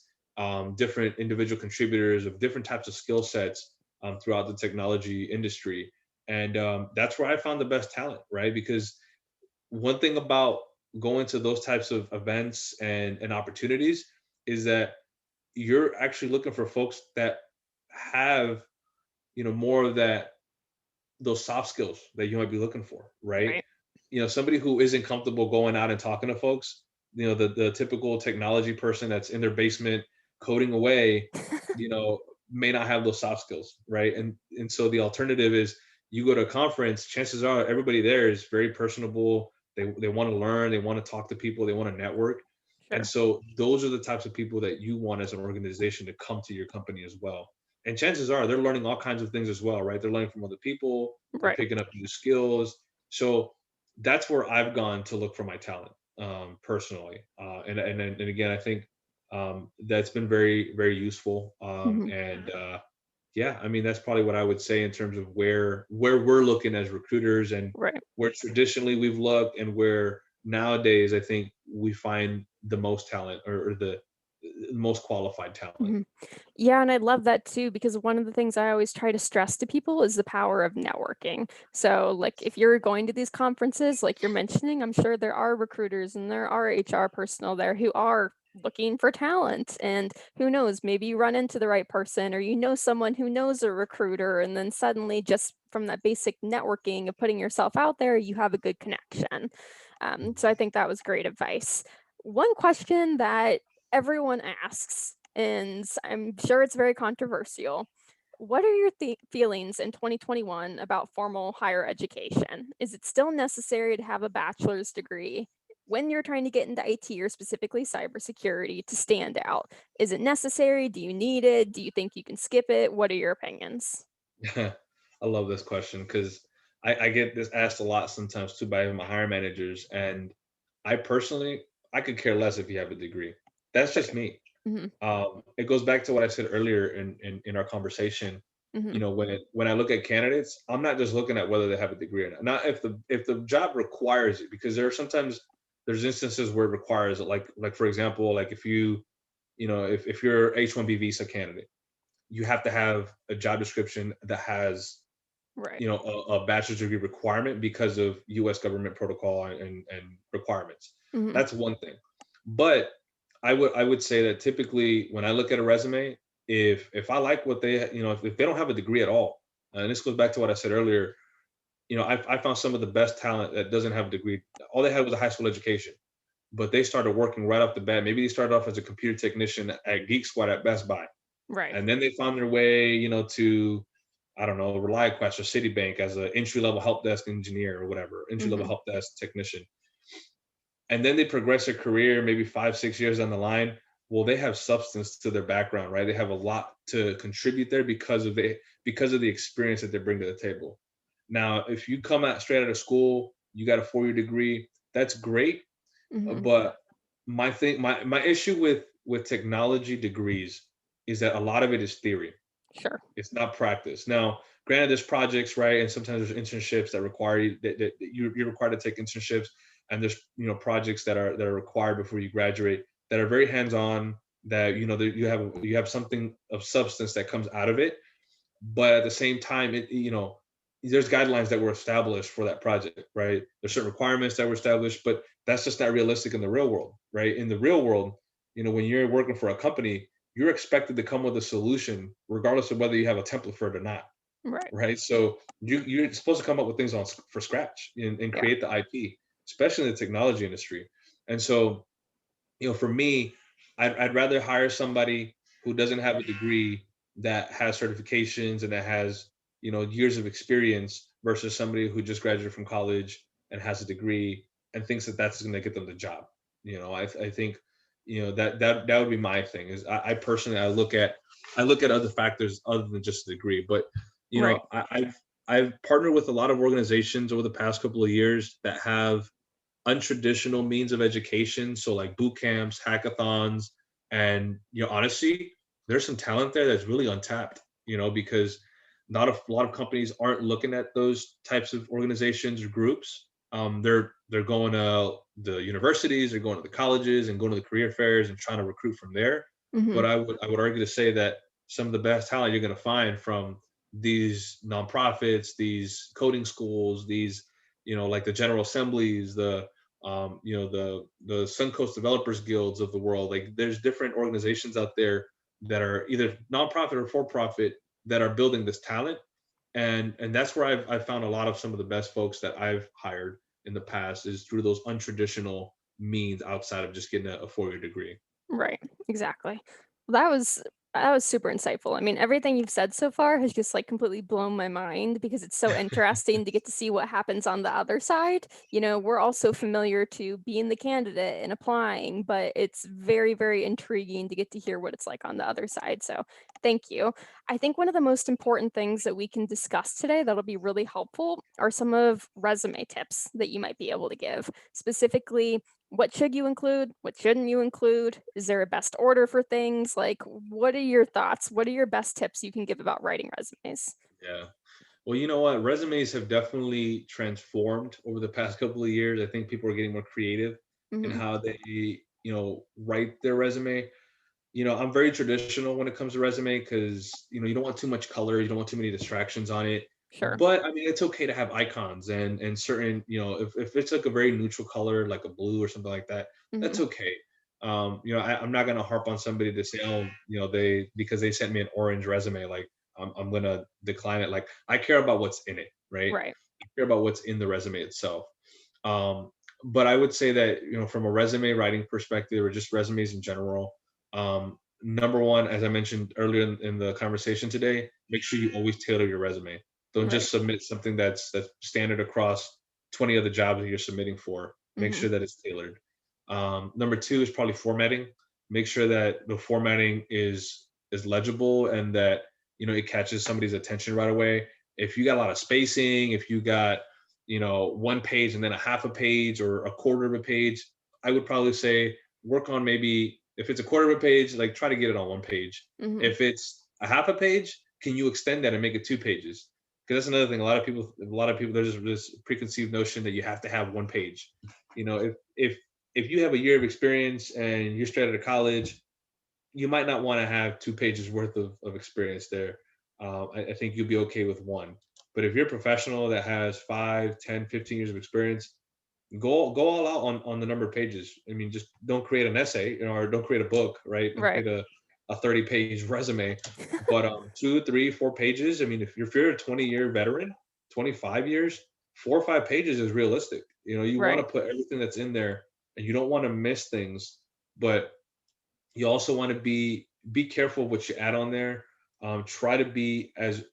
Speaker 2: different individual contributors of different types of skill sets throughout the technology industry. And that's where I found the best talent, right? Because one thing about going to those types of events and opportunities is that you're actually looking for folks that have, more of that, those soft skills that you might be looking for, right?
Speaker 1: Right.
Speaker 2: Somebody who isn't comfortable going out and talking to folks, the typical technology person that's in their basement coding away, you know, may not have those soft skills, right? And so the alternative is you go to a conference, chances are everybody there is very personable. They want to learn, they want to talk to people, they want to network. And
Speaker 1: Sure.
Speaker 2: so those are the types of people that you want as an organization to come to your company as well. And chances are they're learning all kinds of things as well, right? They're learning from other people, they're
Speaker 1: Right.
Speaker 2: picking up new skills. So that's where I've gone to look for my talent, personally. And again, I think that's been very, very useful.
Speaker 1: Mhm.
Speaker 2: Yeah, I mean, that's probably what I would say in terms of where we're looking as recruiters, and
Speaker 1: Right.
Speaker 2: where traditionally we've looked, and where nowadays I think we find the most talent, or the most qualified talent.
Speaker 1: Mhm. Yeah, and I love that too because one of the things I always try to stress to people is the power of networking. So, like, if you're going to these conferences, like you're mentioning, I'm sure there are recruiters and there are HR personnel there who are looking for talent. And who knows, maybe you run into the right person or you know someone who knows a recruiter, and then suddenly, just from that basic networking of putting yourself out there, you have a good connection. So, I think that was great advice. One question that everyone asks, and I'm sure it's very controversial. What are your feelings in 2021 about formal higher education? Is it still necessary to have a bachelor's degree when you're trying to get into IT or specifically cybersecurity to stand out? Is it necessary? Do you need it? Do you think you can skip it? What are your opinions?
Speaker 2: I love this question because I get this asked a lot sometimes too by my hiring managers. And I personally, I could care less if you have a degree. That's just
Speaker 1: Right.
Speaker 2: me.
Speaker 1: Hmm.
Speaker 2: It goes back to what I said earlier in our conversation.
Speaker 1: Hmm.
Speaker 2: When I look at candidates, I'm not just looking at whether they have a degree or not. Not if the job requires it, because there are sometimes there's instances where it requires it. Like for example, like if you're H-1B visa candidate, you have to have a job description that has
Speaker 1: Right.
Speaker 2: a bachelor's degree requirement because of U.S. government protocol and requirements.
Speaker 1: Hmm.
Speaker 2: That's one thing. But I would say that typically when I look at a resume, if I like what they, if they don't have a degree at all, and this goes back to what I said earlier, I found some of the best talent that doesn't have a degree. All they had was a high school education, but they started working right off the bat. Maybe they started off as a computer technician at Geek Squad at Best Buy,
Speaker 1: Right.
Speaker 2: and then they found their way, to, I don't know, ReliaQuest or Citibank as an entry level help desk engineer or whatever, entry level
Speaker 1: Hmm.
Speaker 2: help desk technician. And then they progress their career maybe 5, 6 years down the line. Well, they have substance to their background, right? They have a lot to contribute there because of the experience that they bring to the table. Now, if you come out straight out of school, you got a 4 year degree, that's great.
Speaker 1: Hmm.
Speaker 2: But my issue with technology degrees is that a lot of it is theory.
Speaker 1: Sure.
Speaker 2: It's not practice. Now, granted, there's projects, right? And sometimes there's internships that require you that you're required to take internships, and there's projects that are required before you graduate that are very hands-on. That that you have something of substance that comes out of it, but at the same time, there's guidelines that were established for that project, right? There's certain requirements that were established, but that's just not realistic in the real world, right? In the real world, when you're working for a company, you're expected to come with a solution regardless of whether you have a template for it or not,
Speaker 1: Right.
Speaker 2: right? So you're supposed to come up with things for scratch, and
Speaker 1: Yeah.
Speaker 2: create the IP, especially in the technology industry. And so, for me, I'd rather hire somebody who doesn't have a degree, that has certifications and that has years of experience, versus somebody who just graduated from college and has a degree and thinks that that's going to get them the job. I think that would be my thing. Is I personally, I look at other factors other than just the degree. But
Speaker 1: Right.
Speaker 2: I've partnered with a lot of organizations over the past couple of years that have untraditional means of education. So like boot camps, hackathons, and honestly, there's some talent there that's really untapped. Because not a lot of companies aren't looking at those types of organizations or groups. They're going to the universities, they're going to the colleges, and going to the career fairs and trying to recruit from there.
Speaker 1: Hmm.
Speaker 2: But I would argue to say that some of the best talent you're going to find from these nonprofits, these coding schools, these, like the General Assemblies, the Suncoast Developers Guilds of the world. Like there's different organizations out there that are either nonprofit or for profit that are building this talent, and that's where I've found a lot of some of the best folks that I've hired in the past is through those untraditional means outside of just getting a 4-year degree.
Speaker 1: Right, exactly. Well, that was super insightful. I mean, everything you've said so far has just like completely blown my mind because it's so interesting to get to see what happens on the other side. We're also familiar to being the candidate and applying, but it's very, very intriguing to get to hear what it's like on the other side. So, thank you. I think one of the most important things that we can discuss today that'll be really helpful are some of resume tips that you might be able to give, specifically what should you include? What shouldn't you include? Is there a best order for things? Like, what are your thoughts? What are your best tips you can give about writing resumes?
Speaker 2: Yeah. Well, you know what? Resumes have definitely transformed over the past couple of years. I think people are getting more creative in
Speaker 1: Hmm.
Speaker 2: how they, write their resume. I'm very traditional when it comes to resume because, you don't want too much color, you don't want too many distractions on it.
Speaker 1: Sure.
Speaker 2: But I mean, it's okay to have icons and certain, if it's like a very neutral color, like a blue or something like that,
Speaker 1: Hmm.
Speaker 2: that's okay. I'm not gonna harp on somebody to say, oh, because they sent me an orange resume, like I'm gonna decline it. Like I care about what's in it, right?
Speaker 1: Right.
Speaker 2: I care about what's in the resume itself. Um, but I would say that, from a resume writing perspective or just resumes in general, number one, as I mentioned earlier in the conversation today, make sure you always tailor your resume. Don't
Speaker 1: Right.
Speaker 2: just submit something that's standard across 20 other jobs that you're submitting for. Make
Speaker 1: Hmm.
Speaker 2: sure that it's tailored. Number two is probably formatting. Make sure that the formatting is legible and that it catches somebody's attention right away. If you got a lot of spacing, if you got one page and then a half a page or a quarter of a page, I would probably say work on maybe if it's a quarter of a page, like try to get it on one page.
Speaker 1: Hmm.
Speaker 2: If it's a half a page, can you extend that and make it 2 pages? Because that's another thing. A lot of people, there's this preconceived notion that you have to have one page. If you have a year of experience and you're straight out of college, you might not want to have 2 pages worth of experience there. I think you'll be okay with one. But if you're a professional that has 5, 10, 15 years of experience, go all out on the number of pages. I mean, just don't create an essay, or don't create a book, right? Don't
Speaker 1: Right.
Speaker 2: create a 30-page resume. But 2, 3, 4 pages. I mean, if you're a 20-year veteran, 25 years, 4 or 5 pages is realistic. You want to
Speaker 1: Right.
Speaker 2: put everything that's in there, and you don't want to miss things. But you also want to be careful what you add on there. Try to be as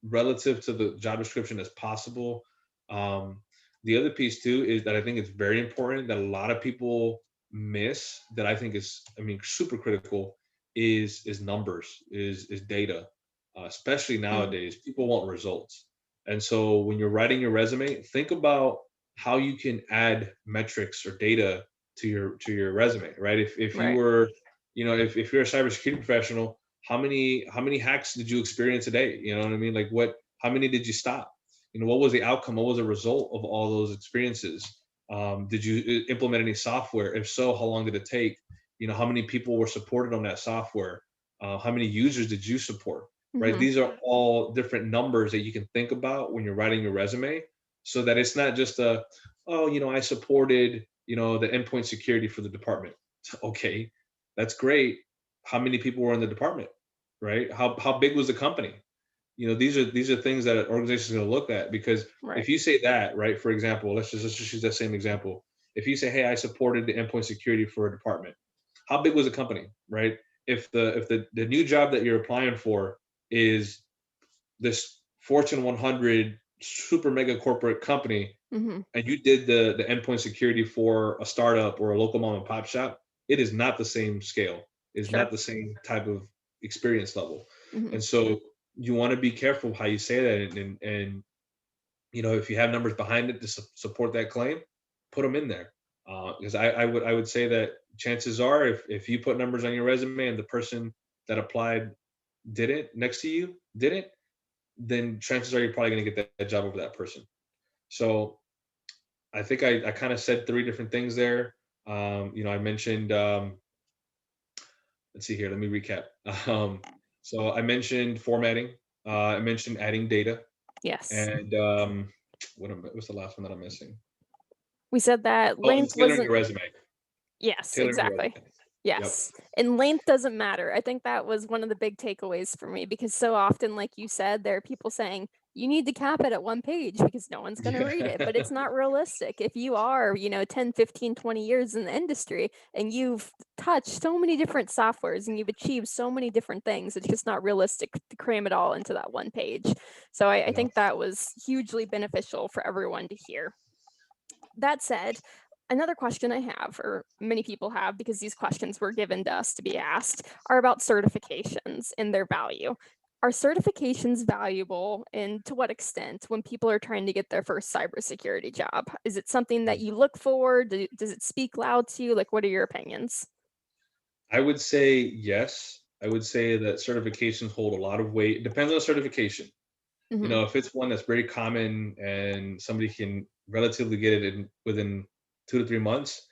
Speaker 2: relative to the job description as possible. The other piece too is that I think it's very important that a lot of people miss that I think is, I mean, super critical is numbers, is data, especially
Speaker 1: Mm.
Speaker 2: nowadays. People want results, and so when you're writing your resume, think about how you can add metrics or data to your resume, right? If you
Speaker 1: Right.
Speaker 2: were, if you're a cybersecurity professional, how many hacks did you experience a day? You know what I mean? Like how many did you stop? What was the outcome? What was the result of all those experiences? Did you implement any software? If so, how long did it take? How many people were supported on that software? How many users did you support? Right?
Speaker 1: Hmm.
Speaker 2: These are all different numbers that you can think about when you're writing your resume, so that it's not just oh, I supported, the endpoint security for the department. Okay, that's great. How many people were in the department? Right? How big was the company? These are things that an organization is going to look at, because
Speaker 1: Right.
Speaker 2: if you say that, right, for example, let's just use that same example. If you say, hey, I supported the endpoint security for a department, how big was the company, right? If the new job that you're applying for is this Fortune 100 super mega corporate company,
Speaker 1: Hmm.
Speaker 2: and you did the endpoint security for a startup or a local mom and pop shop, it is not the same scale. It's
Speaker 1: Sure.
Speaker 2: not the same type of experience level.
Speaker 1: Hmm.
Speaker 2: And so you want to be careful how you say that. And if you have numbers behind it to support that claim, put them in there. Because I would say that chances are, if you put numbers on your resume and the person that applied didn't next to you didn't, then chances are you're probably going to get that job over that person. So I think I kind of said three different things there. I mentioned, let's see here, let me recap. So I mentioned formatting. I mentioned adding data,
Speaker 1: Yes.
Speaker 2: and what's the last one that I'm missing?
Speaker 1: We said that
Speaker 2: Oh, and
Speaker 1: length
Speaker 2: tailoring
Speaker 1: wasn't.
Speaker 2: your resume.
Speaker 1: Yes,
Speaker 2: Tailoring your
Speaker 1: exactly.
Speaker 2: resume. Yep.
Speaker 1: Yes. And length doesn't matter. I think that was one of the big takeaways for me because so often, like you said, there are people saying you need to cap it at one page because no one's going to read it. But
Speaker 2: Yeah.
Speaker 1: it's not realistic. If you are, 10, 15, 20 years in the industry and you've touched so many different softwares and you've achieved so many different things, it's just not realistic to cram it all into that one page. So I
Speaker 2: No.
Speaker 1: think that was hugely beneficial for everyone to hear. That said, another question I have, or many people have, because these questions were given to us to be asked, are about certifications and their value. Are certifications valuable, and to what extent, when people are trying to get their first cybersecurity job? Is it something that you look for? Does it speak loud to you? Like, what are your opinions?
Speaker 2: I would say yes. I would say that certifications hold a lot of weight. It depends on the certification.
Speaker 1: Hmm.
Speaker 2: If it's one that's very common and somebody can relatively get it in within 2 to 3 months,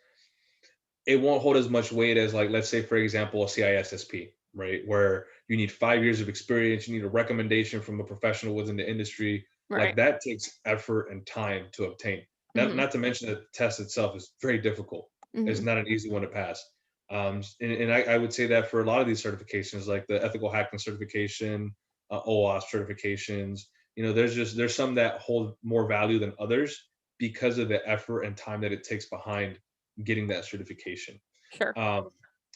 Speaker 2: it won't hold as much weight as, like, let's say, for example, a CISSP, right? Where you need 5 years of experience, you need a recommendation from a professional within the industry. Like
Speaker 1: Right.
Speaker 2: that takes effort and time to obtain. Not,
Speaker 1: Hmm.
Speaker 2: not to mention that the test itself is very difficult. It's
Speaker 1: Hmm.
Speaker 2: not an easy one to pass. And I would say that for a lot of these certifications, like the ethical hacking certification, OAuth certifications, there's some that hold more value than others because of the effort and time that it takes behind getting that certification.
Speaker 1: Sure.
Speaker 2: Um,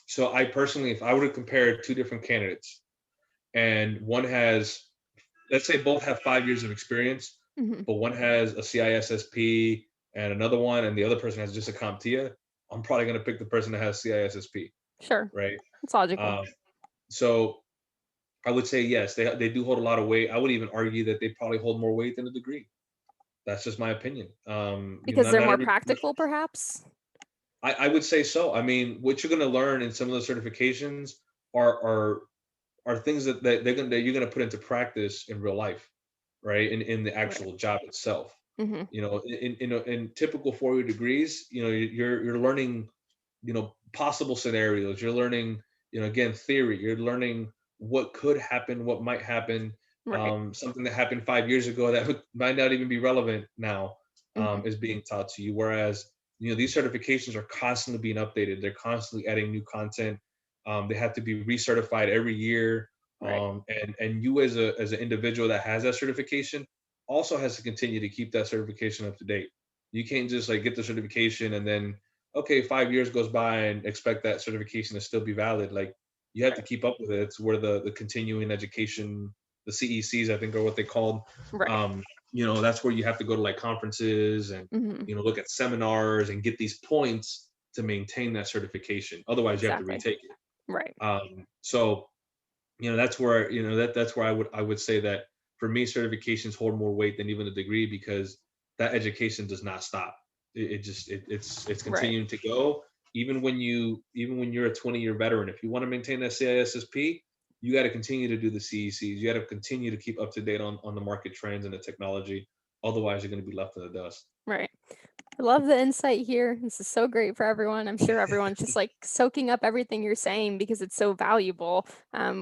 Speaker 2: so I personally, if I were to compare two different candidates and one has, let's say both have 5 years of experience,
Speaker 1: Hmm.
Speaker 2: but one has a CISSP and another one, and the other person has just a CompTIA, I'm probably going to pick the person that has CISSP,
Speaker 1: Sure.
Speaker 2: right?
Speaker 1: It's logical.
Speaker 2: Um, so I would say yes, they do hold a lot of weight. I would even argue that they probably hold more weight than a degree. That's just my opinion.
Speaker 1: Because they're
Speaker 2: Not
Speaker 1: more
Speaker 2: every
Speaker 1: practical, perhaps?
Speaker 2: I would say so. I mean, what you're going to learn in some of the certifications are are are things that you're going to put into practice in real life, right? In the
Speaker 1: Right.
Speaker 2: actual job itself.
Speaker 1: Hmm.
Speaker 2: In typical 4 year degrees, you're learning, possible scenarios. You're learning, again, theory. You're learning what could happen, what might happen.
Speaker 1: Right.
Speaker 2: Something that happened 5 years ago that might not even be relevant now,
Speaker 1: Hmm.
Speaker 2: is being taught to you. Whereas, these certifications are constantly being updated. They're constantly adding new content. They have to be recertified every year.
Speaker 1: Right.
Speaker 2: And you as an individual that has that certification also has to continue to keep that certification up to date. You can't just like get the certification and then, okay, 5 years goes by and expect that certification to still be valid. Like, you have to
Speaker 1: Right.
Speaker 2: keep up with it. It's where the continuing education, the CECs, I think, are what they called.
Speaker 1: Right.
Speaker 2: Um, that's where you have to go to like conferences and
Speaker 1: Hmm.
Speaker 2: look at seminars and get these points to maintain that certification. Otherwise, you have to
Speaker 1: Exactly.
Speaker 2: retake it.
Speaker 1: Right.
Speaker 2: So that's where that's where I would say that for me, certifications hold more weight than even a degree, because that education does not stop. It's
Speaker 1: Right.
Speaker 2: continuing to go. Even when you're a 20-year veteran, if you want to maintain that CISSP, you got to continue to do the CECs. You got to continue to keep up to date on the market trends and the technology. Otherwise, you're going to be left in the dust.
Speaker 1: Right. I love the insight here. This is so great for everyone. I'm sure everyone's just like soaking up everything you're saying because it's so valuable.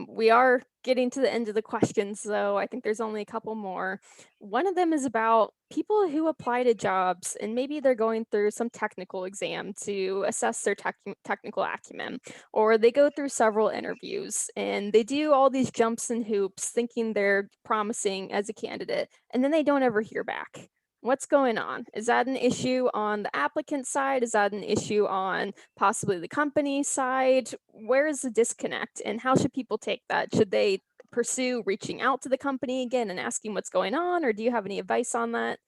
Speaker 1: We are getting to the end of the questions, though. I think there's only a couple more. One of them is about people who apply to jobs and maybe they're going through some technical exam to assess their technical acumen, or they go through several interviews and they do all these jumps and hoops thinking they're promising as a candidate, and then they don't ever hear back. What's going on? Is that an issue on the applicant side? Is that an issue on possibly the company side? Where is the disconnect and how should people take that? Should they pursue reaching out to the company again and asking what's going on, or do you have any advice on that?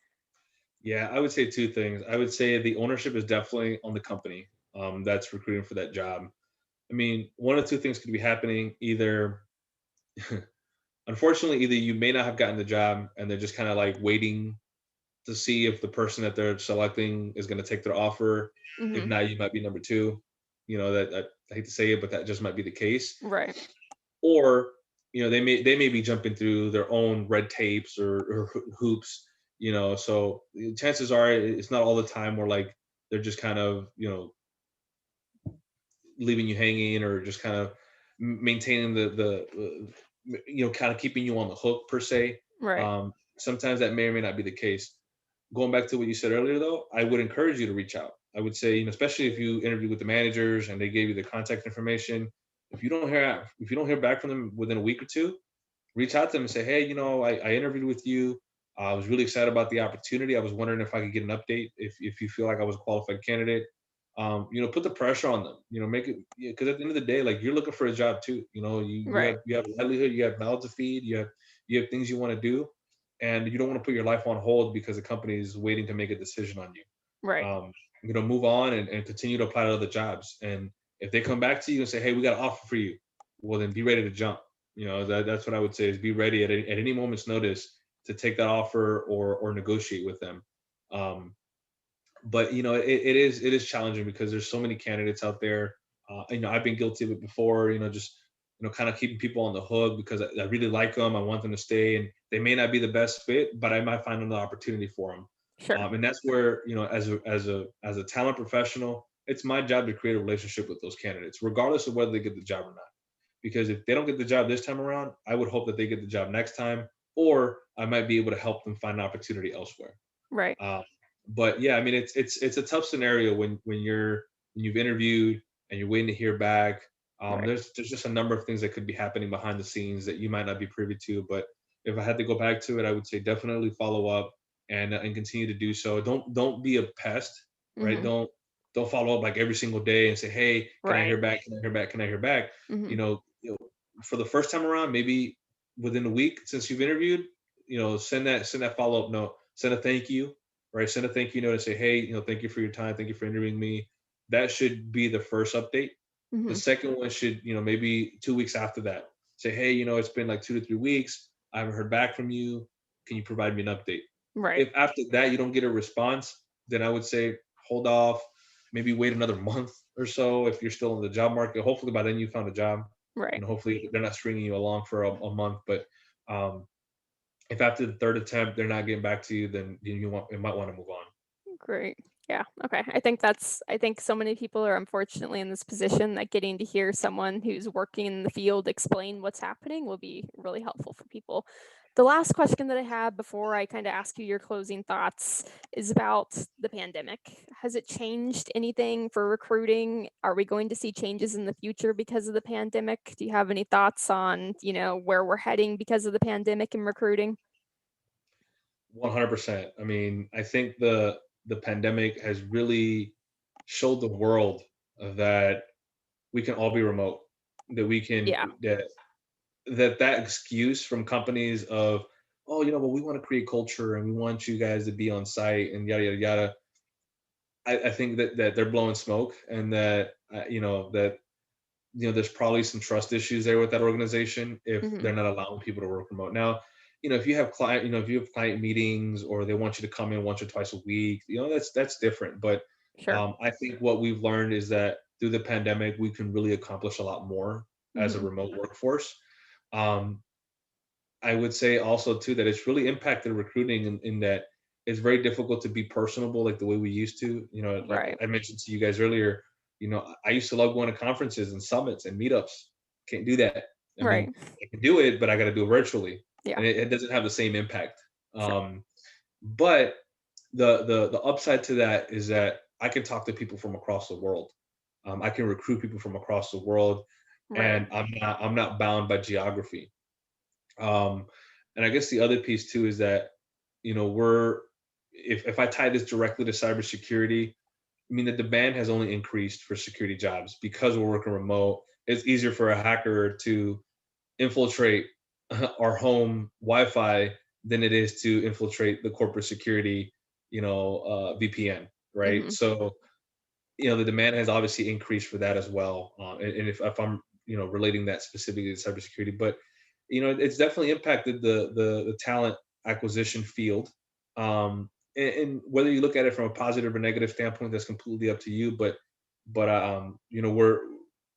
Speaker 2: Yeah, I would say two things. I would say the ownership is definitely on the company, that's recruiting for that job. I mean, one of two things could be happening. Either, unfortunately, either you may not have gotten the job and they're just kind of like waiting to see if the person that they're selecting is going to take their offer. If
Speaker 1: Hmm.
Speaker 2: not, you might be number two. I hate to say it, but that just might be the case.
Speaker 1: Right.
Speaker 2: Or, they may be jumping through their own red tapes or hoops. So chances are it's not all the time where like they're just kind of leaving you hanging, or just kind of maintaining the kind of keeping you on the hook per se.
Speaker 1: Right.
Speaker 2: Sometimes that may or may not be the case. Going back to what you said earlier, though, I would encourage you to reach out. I would say, especially if you interview with the managers and they gave you the contact information. If you don't hear back from them within a week or two, reach out to them and say, hey, I interviewed with you. I was really excited about the opportunity. I was wondering if I could get an update if you feel like I was a qualified candidate. Put the pressure on them. Make it, because at the end of the day, like, you're looking for a job too.
Speaker 1: Right.
Speaker 2: You have a livelihood, you have mouths to feed, you have things you want to do, and you don't want to put your life on hold because the company is waiting to make a decision on you.
Speaker 1: Right.
Speaker 2: um, Move on and continue to apply to other jobs. And if they come back to you and say, hey, we got an offer for you, well, then be ready to jump. That's what I would say, is be ready at any moment's notice to take that offer or negotiate with them. Um, but it is challenging because there's so many candidates out there. I've been guilty of it before. Just kind of keeping people on the hook because I really like them. I want them to stay, and they may not be the best fit, but I might find another opportunity for them.
Speaker 1: Sure.
Speaker 2: And that's where, as a talent professional, it's my job to create a relationship with those candidates, regardless of whether they get the job or not. Because if they don't get the job this time around, I would hope that they get the job next time, or I might be able to help them find an opportunity elsewhere.
Speaker 1: Right.
Speaker 2: Um, but yeah, I mean, it's a tough scenario when you've interviewed and you're waiting to hear back.
Speaker 1: Right.
Speaker 2: There's just a number of things that could be happening behind the scenes that you might not be privy to. But if I had to go back to it, I would say definitely follow up and continue to do so. Don't be a pest, right?
Speaker 1: Hmm.
Speaker 2: Don't follow up like every single day and say, hey, can I hear
Speaker 1: Right.
Speaker 2: back? Can I hear back? Can I hear back?
Speaker 1: Hmm.
Speaker 2: For the first time around, maybe within a week since you've interviewed, send that follow up note, send a thank you, right? Send a thank you note and say, hey, thank you for your time, thank you for interviewing me. That should be the first update. The
Speaker 1: Hmm.
Speaker 2: second one should, maybe 2 weeks after that, say, hey, it's been like 2 to 3 weeks. I haven't heard back from you. Can you provide me an update?
Speaker 1: Right.
Speaker 2: If after that you don't get a response, then I would say hold off, maybe wait another month or so if you're still in the job market. Hopefully by then you found a job.
Speaker 1: Right.
Speaker 2: Hopefully they're not stringing you along for a month. But um, if after the third attempt they're not getting back to you, then you might want to move on.
Speaker 1: Great. Yeah. Okay. I think so many people are unfortunately in this position that getting to hear someone who's working in the field explain what's happening will be really helpful for people. The last question that I have before I kind of ask you your closing thoughts is about the pandemic. Has it changed anything for recruiting? Are we going to see changes in the future because of the pandemic? Do you have any thoughts on, where we're heading because of the pandemic and recruiting?
Speaker 2: 100%. I mean, I think the pandemic has really showed the world that we can all be remote, that we can
Speaker 1: Yeah.
Speaker 2: that excuse from companies of, oh, well, we want to create culture and we want you guys to be on site and yada yada yada. I think that they're blowing smoke, and that there's probably some trust issues there with that organization if
Speaker 1: Hmm.
Speaker 2: they're not allowing people to work remote. Now, if you have client meetings or they want you to come in once or twice a week, that's different. But
Speaker 1: Sure.
Speaker 2: I think what we've learned is that through the pandemic, we can really accomplish a lot more as a
Speaker 1: Hmm.
Speaker 2: remote workforce. Um, I would say also too that it's really impacted recruiting in that it's very difficult to be personable like the way we used to. Like
Speaker 1: Right.
Speaker 2: I mentioned to you guys earlier, I used to love going to conferences and summits and meetups. Can't do that. I
Speaker 1: Right.
Speaker 2: mean, I can do it, but I got to do it virtually,
Speaker 1: Yeah.
Speaker 2: and it doesn't have the same impact.
Speaker 1: Sure.
Speaker 2: But the upside to that is that I can talk to people from across the world. I can recruit people from across the world,
Speaker 1: Right.
Speaker 2: and I'm not bound by geography. Um, and I guess the other piece too is that, we're if I tie this directly to cybersecurity, I mean the demand has only increased for security jobs because we're working remote. It's easier for a hacker to infiltrate our home Wi-Fi than it is to infiltrate the corporate security, VPN, right?
Speaker 1: Hmm.
Speaker 2: So the demand has obviously increased for that as well. And if I'm relating that specifically to cybersecurity, but it's definitely impacted the talent acquisition field. And whether you look at it from a positive or negative standpoint, that's completely up to you. But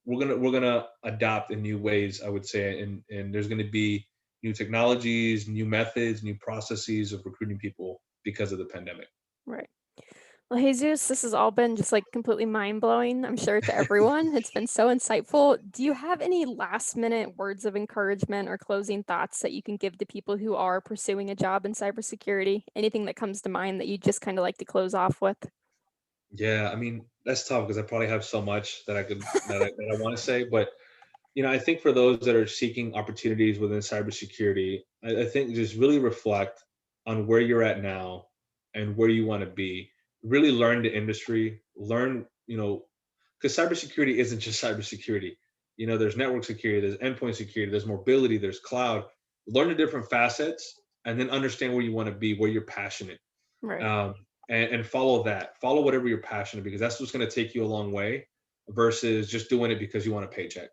Speaker 2: we're gonna adopt in new ways, I would say, and there's gonna be new technologies, new methods, new processes of recruiting people because of the pandemic.
Speaker 1: Right. Well, Jesus, this has all been just like completely mind blowing, I'm sure, to everyone. It's been so insightful. Do you have any last minute words of encouragement or closing thoughts that you can give to people who are pursuing a job in cybersecurity? Anything that comes to mind that you just kind of like to close off with?
Speaker 2: Yeah, I mean, that's tough because I probably have so much that I want to say, but I think for those that are seeking opportunities within cybersecurity, I think just really reflect on where you're at now and where you want to be. Really learn the industry, learn, because cybersecurity isn't just cybersecurity. There's network security, there's endpoint security, there's mobility, there's cloud. Learn the different facets and then understand where you want to be, where you're passionate,
Speaker 1: Right,
Speaker 2: um, and follow that. Follow whatever you're passionate because that's what's going to take you a long way versus just doing it because you want a paycheck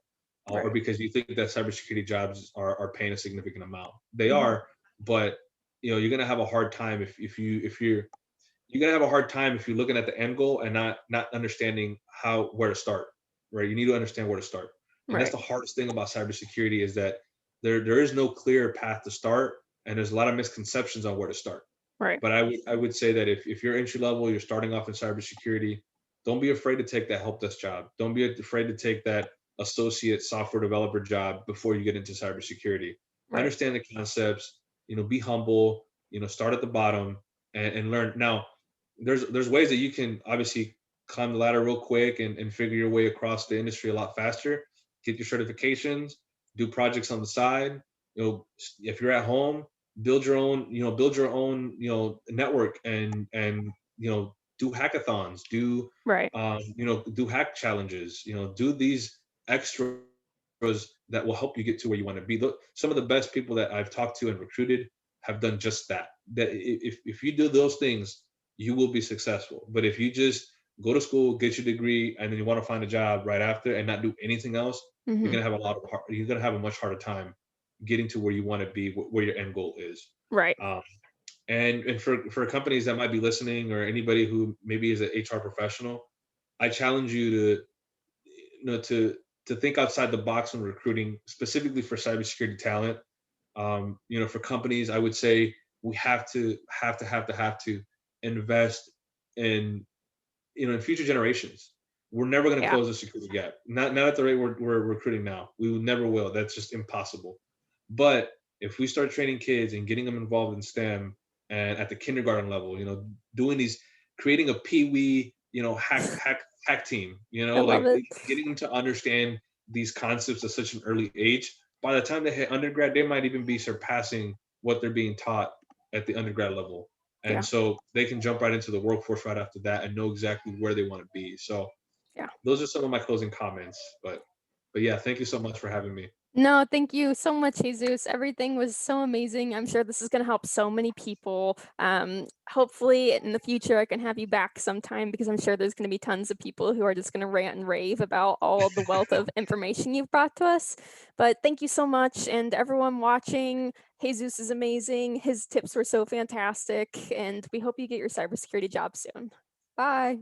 Speaker 2: or
Speaker 1: right.
Speaker 2: because you think that cybersecurity jobs are paying a significant amount. They
Speaker 1: Hmm.
Speaker 2: are, but you're going to have a hard time if you're going to have a hard time if you're looking at the end goal and not understanding where to start. Right? You need to understand where to start, and that's
Speaker 1: Right,
Speaker 2: the hardest thing about cybersecurity is that there is no clear path to start, and there's a lot of misconceptions on where to start.
Speaker 1: right,
Speaker 2: But I would say that if you're entry level, you're starting off in cybersecurity, don't be afraid to take that help desk job. Don't be afraid to take that associate software developer job before you get into cybersecurity.
Speaker 1: right.
Speaker 2: Understand the concepts, be humble, start at the bottom and learn. Now, there's ways that you can obviously climb the ladder real quick and figure your way across the industry a lot faster. Get your certifications, do projects on the side. If you're at home, build your own network and do hackathons,
Speaker 1: Right.
Speaker 2: do hack challenges, do these extras that will help you get to where you want to be. Some of the best people that I've talked to and recruited have done just that if you do those things, you will be successful. But if you just go to school, get your degree, and then you want to find a job right after and not do anything else,
Speaker 1: Hmm.
Speaker 2: you're gonna have a much harder time getting to where you want to be, where your end goal is.
Speaker 1: Right.
Speaker 2: Um, and for companies that might be listening or anybody who maybe is an HR professional, I challenge you to to think outside the box when recruiting, specifically for cybersecurity talent. For companies, I would say we have to invest in in future generations. We're never going to
Speaker 1: Yeah.
Speaker 2: close the security gap. Not at the rate we're recruiting now. We never will. That's just impossible. But if we start training kids and getting them involved in STEM and at the kindergarten level, doing these, creating a pee-wee, hack team,
Speaker 1: I love
Speaker 2: like
Speaker 1: it.
Speaker 2: getting them to understand these concepts at such an early age. By the time they hit undergrad, they might even be surpassing what they're being taught at the undergrad level. And
Speaker 1: Yeah.
Speaker 2: so they can jump right into the workforce right after that and know exactly where they want to be. So
Speaker 1: Yeah.
Speaker 2: those are some of my closing comments. But yeah, thank you so much for having me.
Speaker 1: No, thank you so much, Jesus. Everything was so amazing. I'm sure this is going to help so many people. Hopefully, in the future, I can have you back sometime because I'm sure there's going to be tons of people who are just going to rant and rave about all the wealth of information you've brought to us. But thank you so much. And everyone watching, Jesus is amazing. His tips were so fantastic. And we hope you get your cybersecurity job soon. Bye.